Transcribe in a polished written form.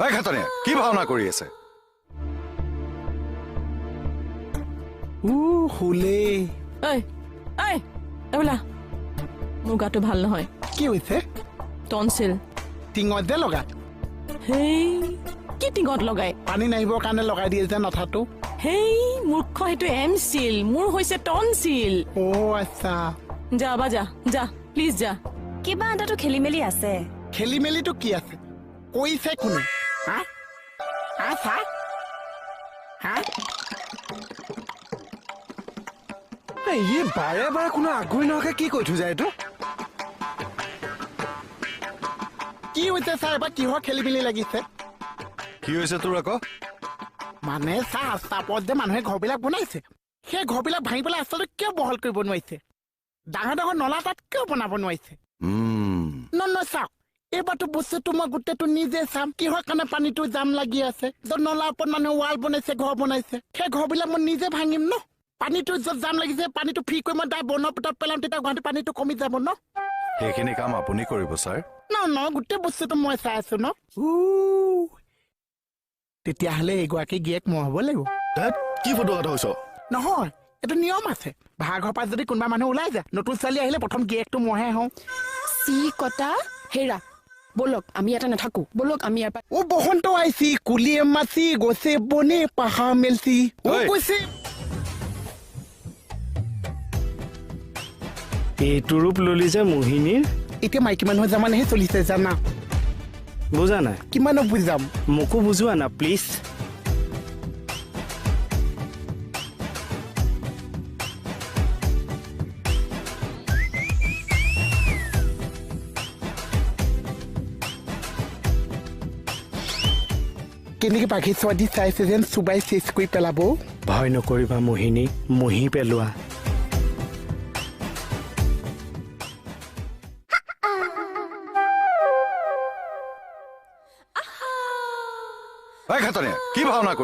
ঐ খাতনীয়া কি ভাওনা কৰি আছে? হুলে ঐ ঐ এবোলা মোৰ গাটো ভাল নহয়। কি হৈছে? টনচিল। টিঙত যে লগা হেই কি টিঙত লগাই? পানী নাহিবৰ কাৰণে লগাই দিয়ে যে নথাটো। হেই মূৰ্খ, সেইটো এমচিল, মোৰ হৈছে টনচিল। আচ্ছা যা বা যা যা প্লিজ যা। কিবা এটাতো খেলি মেলি আছে। খেলি মেলিটো কি আছে কৈছে কোনে? হা আছা হা ই বাৰে বাৰে কোনো আগ্ৰহী নোহোৱাকে কি কৈ থৈ যায় এইটো? কি হৈছে ছাৰ? এবাৰ কিহৰ খেলি মেলি লাগিছে? কি হৈছে তোৰ আকৌ? মানে ছাৰ ৰাস্তাপথ যে মানুহে ঘৰবিলাক বনাইছে, সেই ঘৰবিলাক ভাঙি পেলাই ৰাস্তাটো কিয় বহল কৰিব নোৱাৰিছে? ডাঙৰ ডাঙৰ নলা তাত কিয় বনাব নোৱাৰিছে? নহয় চাওক, এইবাৰতো বস্তুটো মই গোটেইটো নিজে চাম কিহৰ কাৰণে পানীটো জাম লাগি আছে। য'ত নলাৰ ওপৰত মানুহে ৱাল বনাইছে, ঘৰ বনাইছে, সেই ঘৰবিলাক মই নিজে ভাঙিম ন। পানীটো য'ত জাম লাগিছে পানীটো ফ্ৰী কৰি মই ডাইৰেক্ট বনৰ পেটত পেলাম, তেতিয়া গুৱাহাটী পানীটো কমি যাব ন। সেইখিনি কাম আপুনি কৰিব ছাৰ। ন গোটেই বস্তুটো মই চাই আছো ন। তেতিয়াহ'লে এগৰাকী গিয়েক মই হ'ব লাগিব। কি ফটো কথা কৈছ? নহয়, এইটো নিয়ম আছে। ভাড়াঘৰৰ পৰা যদি কোনোবা মানুহ ওলাই যায়, নতুন ছোৱালী আহিলে প্ৰথম গিয়েকটো মইহে হওঁ। চি কটা হেৰা, বলক আমি ইয়াতে নাথাকো, বলক আমি ইয়াৰ পৰা। বসন্ত আইছি, কুলিয়ে মাছি, গছে বনে পাহা মেলছি। কৈছে এইটো ৰূপ ললি যে মোহিনীৰ, এতিয়া মাইকী মানুহৰ জামানেহে চলিছে জানা। বুজা নাই? কিমানক বুজাম? মোকো বুজোৱা না প্লিজ। কেনেকে পাখি ছোৱালী চাইছে যেন চুবাই চেচ কৰি পেলাব। ভয় নকৰিবা মোহিনী, মুহি পেলোৱা। ঐ খাতনীয়া কি ভাওনা কৰি